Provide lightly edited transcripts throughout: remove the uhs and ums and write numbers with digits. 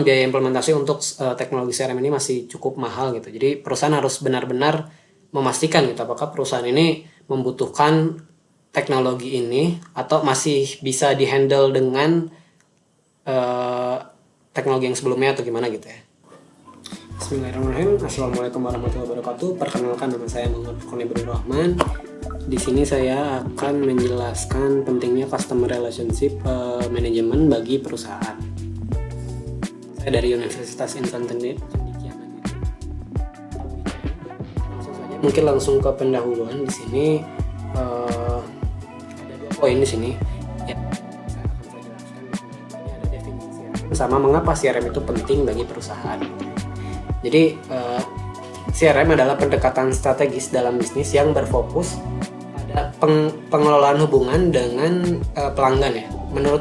biaya implementasi untuk teknologi CRM ini masih cukup mahal gitu. Jadi perusahaan harus benar-benar memastikan gitu apakah perusahaan ini membutuhkan teknologi ini atau masih bisa dihandle dengan teknologi yang sebelumnya atau gimana gitu ya. Bismillahirrahmanirrahim. Assalamualaikum warahmatullahi wabarakatuh. Perkenalkan, nama saya Muhammad Furqan Ibnu Rahman. Di sini saya akan menjelaskan pentingnya customer relationship management bagi perusahaan. Saya dari Universitas Insan Cendekiawan. Mungkin langsung ke pendahuluan. Di sini ada 2 poin di sini. Ya, saya jelaskan. Ini ada definisi sama mengapa CRM itu penting bagi perusahaan. Jadi CRM adalah pendekatan strategis dalam bisnis yang berfokus pada pengelolaan hubungan dengan pelanggan ya.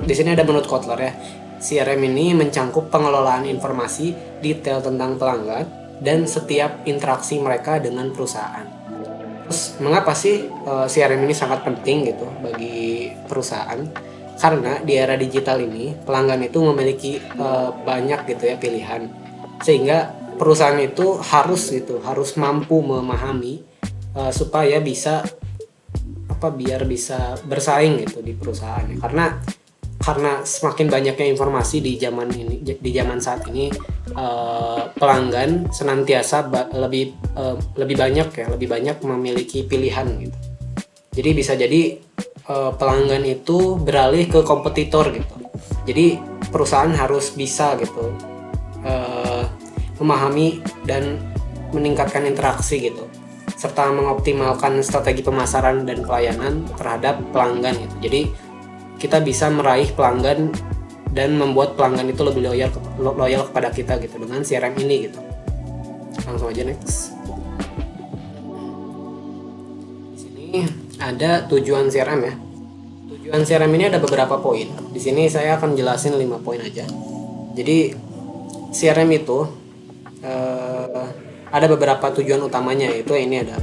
Di sini ada menurut Kotler ya. CRM ini mencangkup pengelolaan informasi detail tentang pelanggan dan setiap interaksi mereka dengan perusahaan. Terus mengapa sih CRM ini sangat penting gitu bagi perusahaan? Karena di era digital ini pelanggan itu memiliki banyak gitu ya pilihan, sehingga perusahaan itu harus mampu memahami supaya biar bisa bersaing gitu di perusahaan. Karena semakin banyaknya informasi di zaman saat ini, pelanggan senantiasa lebih banyak memiliki pilihan gitu. Jadi bisa jadi pelanggan itu beralih ke kompetitor gitu. Jadi perusahaan harus bisa gitu memahami dan meningkatkan interaksi gitu, serta mengoptimalkan strategi pemasaran dan pelayanan terhadap pelanggan gitu. Jadi kita bisa meraih pelanggan dan membuat pelanggan itu lebih loyal kepada kita gitu dengan CRM ini gitu. Langsung aja next. Di sini ada tujuan CRM ya. Tujuan CRM ini ada beberapa poin. Di sini saya akan jelasin 5 poin aja. Jadi CRM itu ada beberapa tujuan utamanya, yaitu ini ada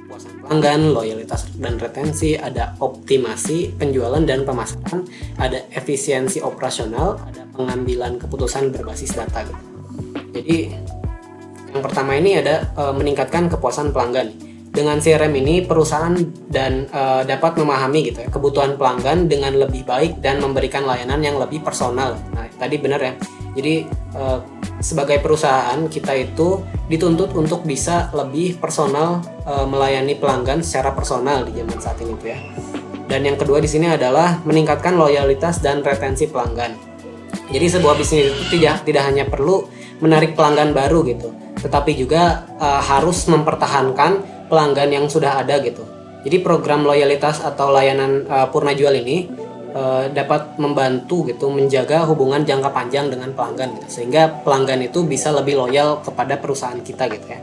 kepuasan pelanggan, loyalitas dan retensi, ada optimasi penjualan dan pemasaran, ada efisiensi operasional, ada pengambilan keputusan berbasis data gitu. Jadi yang pertama ini ada meningkatkan kepuasan pelanggan. Dengan CRM ini perusahaan dapat memahami gitu ya kebutuhan pelanggan dengan lebih baik dan memberikan layanan yang lebih personal. Nah, tadi benar ya. Jadi sebagai perusahaan kita itu dituntut untuk bisa lebih personal, melayani pelanggan secara personal di zaman saat ini tuh ya. Dan yang kedua di sini adalah meningkatkan loyalitas dan retensi pelanggan. Jadi sebuah bisnis itu tidak hanya perlu menarik pelanggan baru gitu, tetapi juga harus mempertahankan pelanggan yang sudah ada gitu. Jadi program loyalitas atau layanan Purna Jual ini dapat membantu gitu menjaga hubungan jangka panjang dengan pelanggan gitu, sehingga pelanggan itu bisa lebih loyal kepada perusahaan kita gitu ya.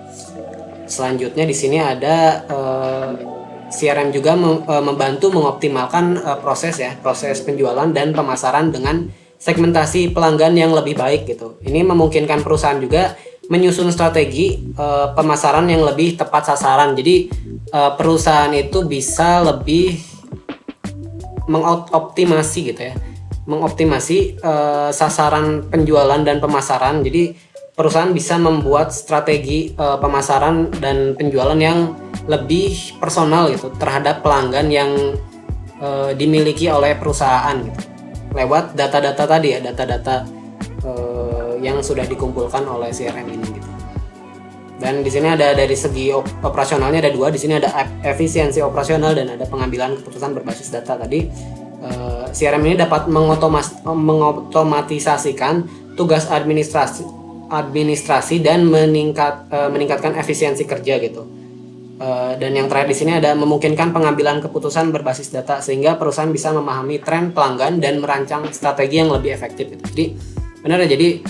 Selanjutnya di sini ada CRM juga membantu mengoptimalkan proses penjualan dan pemasaran dengan segmentasi pelanggan yang lebih baik gitu. Ini memungkinkan perusahaan juga menyusun strategi pemasaran yang lebih tepat sasaran. Jadi perusahaan itu bisa lebih mengoptimasi gitu ya, sasaran penjualan dan pemasaran. Jadi perusahaan bisa membuat strategi pemasaran dan penjualan yang lebih personal gitu terhadap pelanggan yang dimiliki oleh perusahaan gitu, lewat data-data tadi ya, data-data yang sudah dikumpulkan oleh CRM ini gitu. Dan di sini ada dari segi operasionalnya ada 2. Di sini ada efisiensi operasional dan ada pengambilan keputusan berbasis data. Tadi CRM ini dapat mengotomatisasikan tugas administrasi dan meningkatkan efisiensi kerja gitu. Dan yang terakhir di sini ada memungkinkan pengambilan keputusan berbasis data, sehingga perusahaan bisa memahami tren pelanggan dan merancang strategi yang lebih efektif gitu. Jadi benar ya, jadi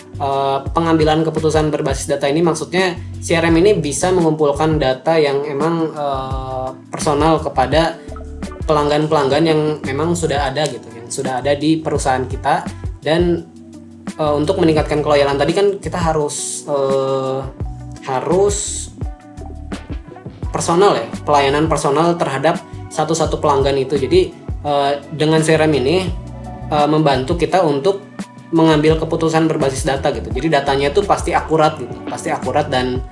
pengambilan keputusan berbasis data ini maksudnya CRM ini bisa mengumpulkan data yang emang personal kepada pelanggan-pelanggan yang memang sudah ada gitu, yang sudah ada di perusahaan kita. Dan untuk meningkatkan keloyalan tadi kan kita harus personal ya, pelayanan personal terhadap satu-satu pelanggan itu. Jadi dengan CRM ini membantu kita untuk mengambil keputusan berbasis data gitu. Jadi datanya itu pasti akurat gitu, pasti akurat dan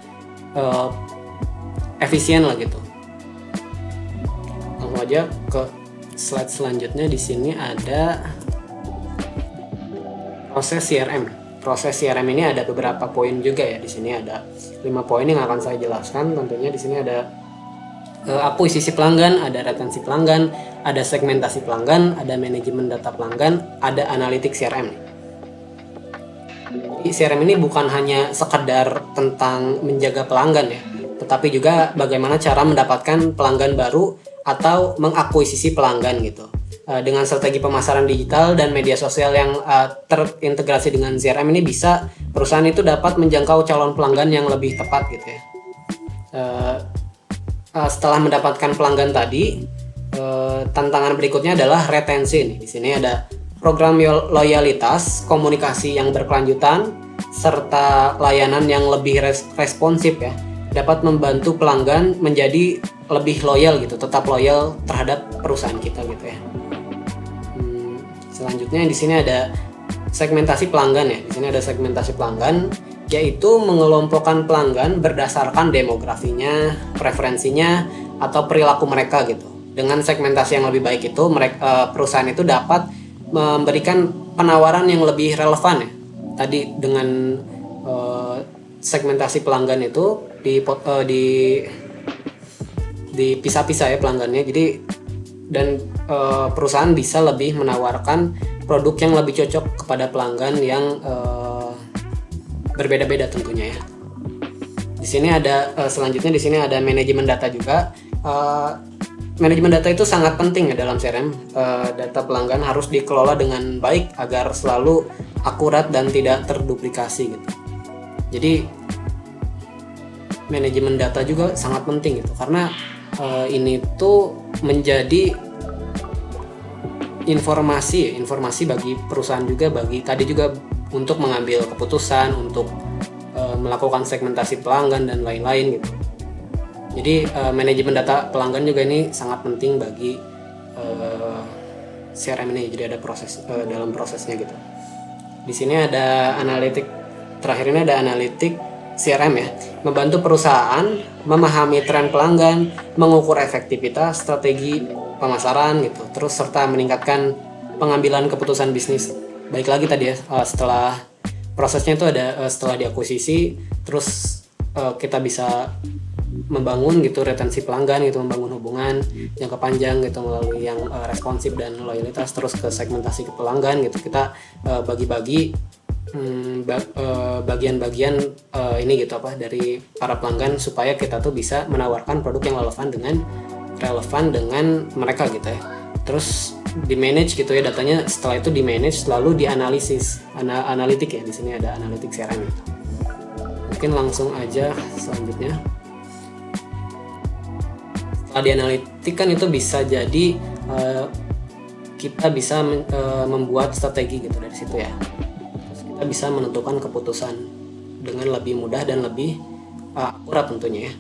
efisien lah gitu. Langsung aja ke slide selanjutnya. Di sini ada proses CRM. Proses CRM ini ada beberapa poin juga ya. Di sini ada 5 poin yang akan saya jelaskan. Tentunya di sini ada akuisisi pelanggan, ada retensi pelanggan, ada segmentasi pelanggan, ada manajemen data pelanggan, ada analitik CRM. Jadi CRM ini bukan hanya sekedar tentang menjaga pelanggan ya, tetapi juga bagaimana cara mendapatkan pelanggan baru atau mengakuisisi pelanggan gitu. Dengan strategi pemasaran digital dan media sosial yang terintegrasi dengan CRM ini bisa perusahaan itu dapat menjangkau calon pelanggan yang lebih tepat gitu ya. Setelah mendapatkan pelanggan tadi, tantangan berikutnya adalah retensi nih. Di sini ada program loyalitas, komunikasi yang berkelanjutan, serta layanan yang lebih responsif ya, dapat membantu pelanggan menjadi lebih loyal gitu, tetap loyal terhadap perusahaan kita gitu ya. Selanjutnya di sini ada segmentasi pelanggan ya. Di sini ada segmentasi pelanggan, yaitu mengelompokkan pelanggan berdasarkan demografinya, preferensinya, atau perilaku mereka gitu. Dengan segmentasi yang lebih baik itu, perusahaan itu dapat memberikan penawaran yang lebih relevan ya. Tadi dengan segmentasi pelanggan itu dipisah-pisah ya pelanggannya. Jadi dan perusahaan bisa lebih menawarkan produk yang lebih cocok kepada pelanggan yang berbeda-beda tentunya ya. Di sini ada selanjutnya di sini ada manajemen data juga. Manajemen data itu sangat penting ya dalam CRM. Data pelanggan harus dikelola dengan baik agar selalu akurat dan tidak terduplikasi gitu. Jadi manajemen data juga sangat penting gitu, karena ini tuh menjadi informasi bagi perusahaan juga, bagi tadi juga untuk mengambil keputusan, untuk melakukan segmentasi pelanggan dan lain-lain gitu. Jadi manajemen data pelanggan juga ini sangat penting bagi CRM ini. Jadi ada proses dalam prosesnya gitu. Di sini ada analitik, terakhir ini ada analitik CRM ya, membantu perusahaan memahami tren pelanggan, mengukur efektivitas strategi pemasaran gitu, terus serta meningkatkan pengambilan keputusan bisnis. Baik lagi tadi ya, setelah prosesnya itu ada setelah diakuisisi, terus kita bisa membangun gitu retensi pelanggan gitu, membangun hubungan jangka panjang gitu melalui yang responsif dan loyalitas, terus ke segmentasi ke pelanggan gitu. Kita bagi-bagi bagian-bagian ini gitu dari para pelanggan supaya kita tuh bisa menawarkan produk yang relevan dengan mereka gitu ya. Terus di manage gitu ya datanya, setelah itu di manage lalu dianalisis, analitik ya. Di sini ada analitik CRM gitu. Mungkin langsung aja selanjutnya. Setelah dianalitik kan itu bisa jadi kita bisa membuat strategi gitu dari situ ya. Terus kita bisa menentukan keputusan dengan lebih mudah dan lebih akurat tentunya ya.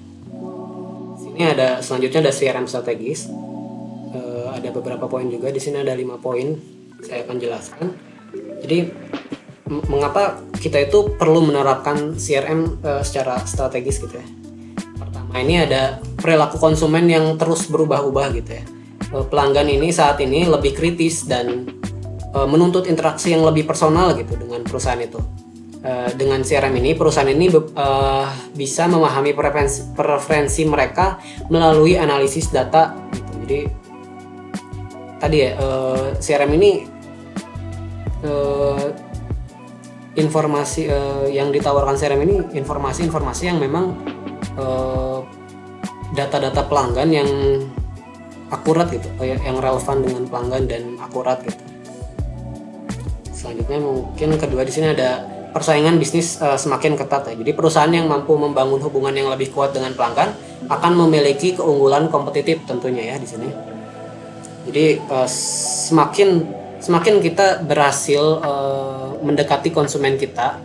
Sini ada selanjutnya ada CRM strategis. Ada beberapa poin juga. Di sini ada 5 poin saya akan jelaskan. Jadi mengapa kita itu perlu menerapkan CRM secara strategis gitu ya. Pertama ini ada perilaku konsumen yang terus berubah-ubah gitu ya. Pelanggan ini saat ini lebih kritis dan menuntut interaksi yang lebih personal gitu dengan perusahaan itu. Dengan CRM ini perusahaan ini bisa memahami preferensi mereka melalui analisis data gitu. Jadi tadi ya CRM ini informasi yang ditawarkan CRM ini informasi-informasi yang memang data-data pelanggan yang akurat gitu, yang relevan dengan pelanggan dan akurat gitu. Selanjutnya mungkin kedua di sini ada persaingan bisnis semakin ketat ya. Jadi perusahaan yang mampu membangun hubungan yang lebih kuat dengan pelanggan akan memiliki keunggulan kompetitif tentunya ya di sini. Jadi semakin kita berhasil mendekati konsumen kita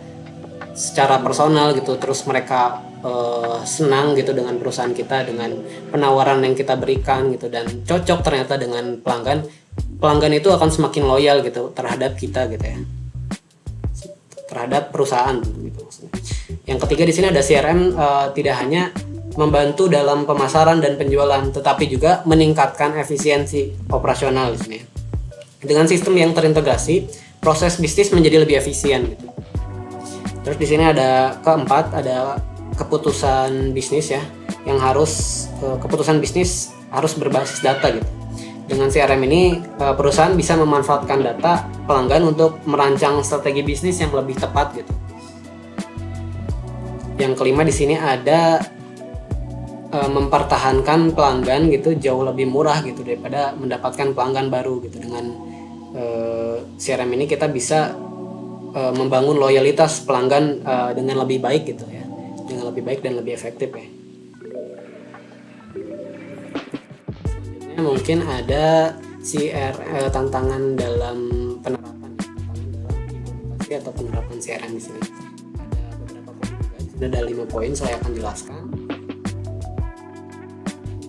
secara personal gitu, terus mereka senang gitu dengan perusahaan kita, dengan penawaran yang kita berikan gitu, dan cocok ternyata dengan pelanggan itu akan semakin loyal gitu terhadap kita gitu ya. terhadap perusahaan gitu maksudnya. Yang ketiga di sini ada CRM tidak hanya membantu dalam pemasaran dan penjualan, tetapi juga meningkatkan efisiensi operasional di sini. Dengan sistem yang terintegrasi, proses bisnis menjadi lebih efisien gitu. Terus di sini ada keempat, ada keputusan bisnis ya, yang harus keputusan bisnis harus berbasis data gitu. Dengan CRM ini perusahaan bisa memanfaatkan data pelanggan untuk merancang strategi bisnis yang lebih tepat gitu. Yang kelima di sini ada mempertahankan pelanggan gitu jauh lebih murah gitu daripada mendapatkan pelanggan baru gitu. Dengan CRM ini kita bisa membangun loyalitas pelanggan dengan lebih baik gitu ya, dengan lebih baik dan lebih efektif ya. Selanjutnya mungkin ada tantangan dalam penerapan, tantangan dalam implementasi atau penerapan CRM di sini. Ada beberapa poin juga. Di sini ada 5 poin, saya akan jelaskan.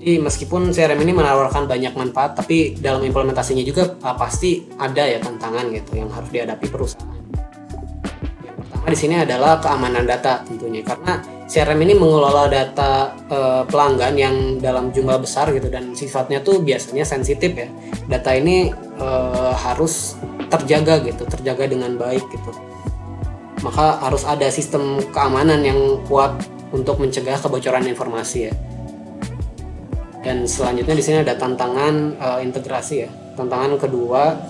Jadi meskipun CRM ini menawarkan banyak manfaat, tapi dalam implementasinya juga pasti ada ya tantangan gitu yang harus dihadapi perusahaan. Yang pertama di sini adalah keamanan data tentunya, karena CRM ini mengelola data pelanggan yang dalam jumlah besar gitu dan sifatnya tuh biasanya sensitif ya. Data ini harus terjaga gitu, terjaga dengan baik gitu. Maka harus ada sistem keamanan yang kuat untuk mencegah kebocoran informasi ya. Dan selanjutnya di sini ada tantangan integrasi ya. Tantangan kedua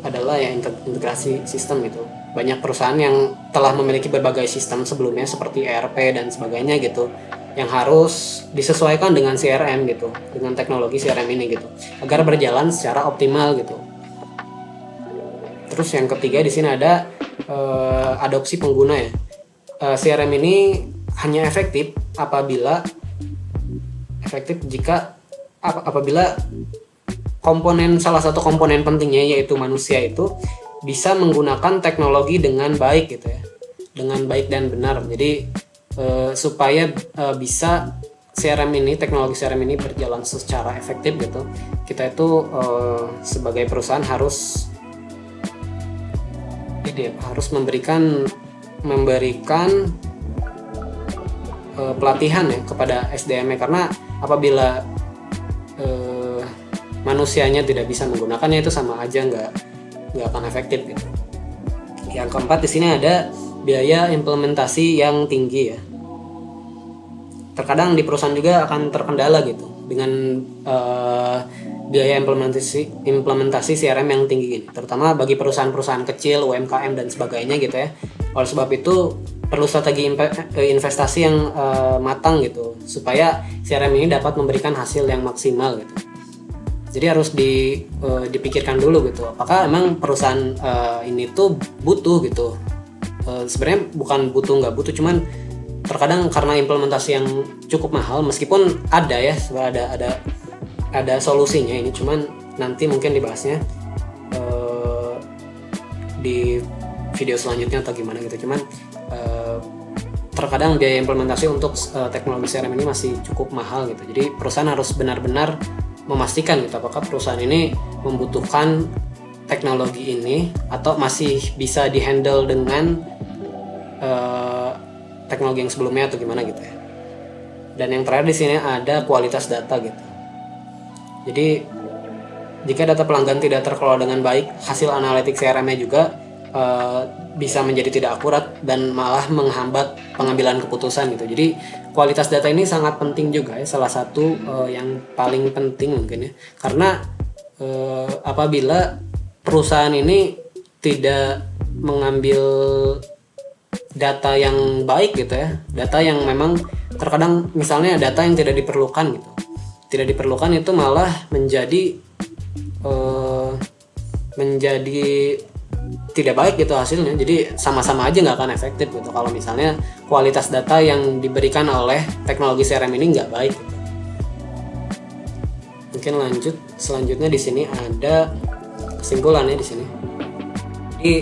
adalah ya integrasi sistem gitu. Banyak perusahaan yang telah memiliki berbagai sistem sebelumnya seperti ERP dan sebagainya gitu, yang harus disesuaikan dengan CRM gitu, dengan teknologi CRM ini gitu, agar berjalan secara optimal gitu. Terus yang ketiga di sini ada adopsi pengguna ya. CRM ini hanya efektif jika apabila salah satu komponen pentingnya yaitu manusia itu bisa menggunakan teknologi dengan baik gitu ya, dengan baik dan benar. Jadi supaya bisa teknologi CRM ini berjalan secara efektif gitu, kita itu sebagai perusahaan harus memberikan pelatihan ya kepada SDM-nya, karena apabila manusianya tidak bisa menggunakannya itu sama aja nggak akan efektif gitu. Yang keempat di sini ada biaya implementasi yang tinggi ya. Terkadang di perusahaan juga akan terkendala gitu dengan biaya implementasi CRM yang tinggi gini, terutama bagi perusahaan-perusahaan kecil, UMKM dan sebagainya gitu ya. Oleh sebab itu perlu strategi investasi yang matang gitu supaya CRM ini dapat memberikan hasil yang maksimal gitu. Jadi harus dipikirkan dulu gitu, apakah emang perusahaan ini tuh butuh gitu. Sebenarnya bukan nggak butuh, cuman terkadang karena implementasi yang cukup mahal, meskipun ada ya ada solusinya ini, cuman nanti mungkin dibahasnya di video selanjutnya atau gimana gitu. Cuman terkadang biaya implementasi untuk teknologi CRM ini masih cukup mahal gitu. Jadi perusahaan harus benar-benar memastikan gitu apakah perusahaan ini membutuhkan teknologi ini atau masih bisa dihandle dengan teknologi yang sebelumnya atau gimana gitu ya. Dan yang terakhir di sini ada kualitas data gitu. Jadi jika data pelanggan tidak terkelola dengan baik, hasil analitik CRM-nya juga bisa menjadi tidak akurat dan malah menghambat pengambilan keputusan gitu. Jadi kualitas data ini sangat penting juga ya, salah satu yang paling penting mungkin ya, karena apabila perusahaan ini tidak mengambil data yang baik gitu ya, data yang memang terkadang misalnya data yang tidak diperlukan gitu, tidak diperlukan itu malah menjadi tidak baik gitu hasilnya. Jadi sama-sama aja nggak akan efektif gitu kalau misalnya kualitas data yang diberikan oleh teknologi CRM ini nggak baik gitu. Mungkin lanjut selanjutnya di sini ada kesimpulannya di sini. Jadi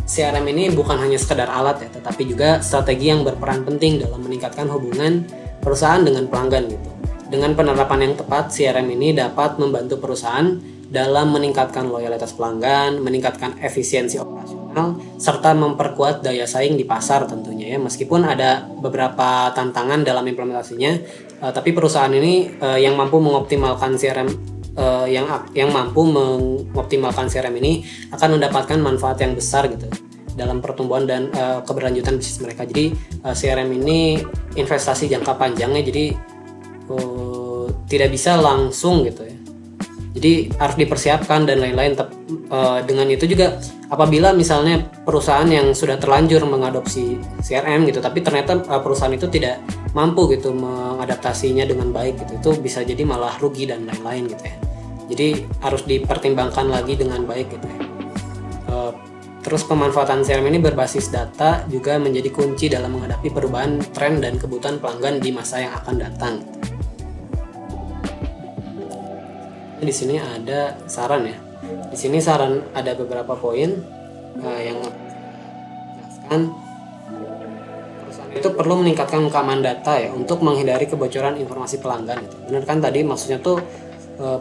CRM ini bukan hanya sekedar alat ya, tetapi juga strategi yang berperan penting dalam meningkatkan hubungan perusahaan dengan pelanggan gitu. Dengan penerapan yang tepat, CRM ini dapat membantu perusahaan dalam meningkatkan loyalitas pelanggan, meningkatkan efisiensi operasional, operasional serta memperkuat daya saing di pasar tentunya ya. Meskipun ada beberapa tantangan dalam implementasinya, tapi perusahaan ini yang mampu mengoptimalkan CRM yang mampu mengoptimalkan CRM ini akan mendapatkan manfaat yang besar gitu dalam pertumbuhan dan keberlanjutan bisnis mereka. Jadi CRM ini investasi jangka panjangnya, jadi tidak bisa langsung gitu ya. Jadi harus dipersiapkan dan lain-lain. Dengan itu juga apabila misalnya perusahaan yang sudah terlanjur mengadopsi CRM gitu, tapi ternyata perusahaan itu tidak mampu gitu mengadaptasinya dengan baik gitu, itu bisa jadi malah rugi dan lain-lain gitu ya. Jadi harus dipertimbangkan lagi dengan baik gitu ya. Terus pemanfaatan CRM ini berbasis data juga menjadi kunci dalam menghadapi perubahan tren dan kebutuhan pelanggan di masa yang akan datang. Di sini ada saran ya. Di sini saran ada beberapa poin yang menjelaskan perusahaan itu perlu meningkatkan keamanan data ya untuk menghindari kebocoran informasi pelanggan. Benar kan tadi maksudnya tuh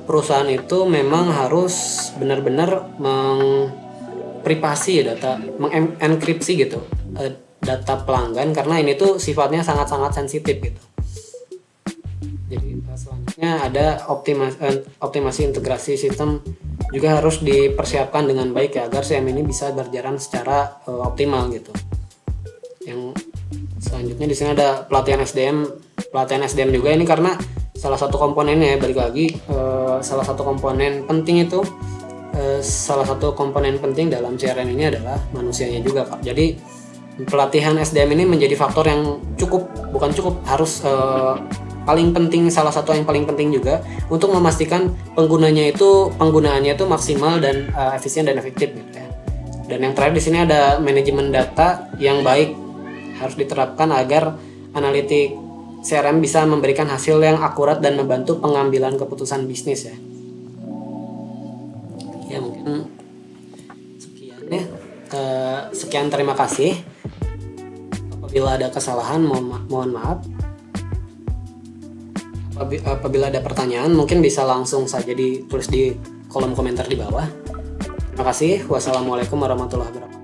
perusahaan itu memang harus benar-benar privasi ya data, mengenkripsi gitu data pelanggan karena ini tuh sifatnya sangat-sangat sensitif gitu. Jadi selanjutnya ada optimasi integrasi sistem juga harus dipersiapkan dengan baik ya agar CRM ini bisa berjalan secara optimal gitu. Yang selanjutnya di sini ada pelatihan SDM juga ini karena salah satu komponennya balik lagi salah satu komponen penting itu salah satu komponen penting dalam CRM ini adalah manusianya juga Pak. Jadi pelatihan SDM ini menjadi faktor yang harus paling penting, salah satu yang paling penting juga untuk memastikan penggunaannya itu maksimal dan efisien dan efektif gitu ya. Dan yang terakhir di sini ada manajemen data yang baik harus diterapkan agar analitik CRM bisa memberikan hasil yang akurat dan membantu pengambilan keputusan bisnis ya. Ya mungkin sekian ya. Sekian, terima kasih. Apabila ada kesalahan mohon maaf. Apabila ada pertanyaan mungkin bisa langsung saja ditulis di kolom komentar di bawah. Terima kasih. Wassalamualaikum warahmatullahi wabarakatuh.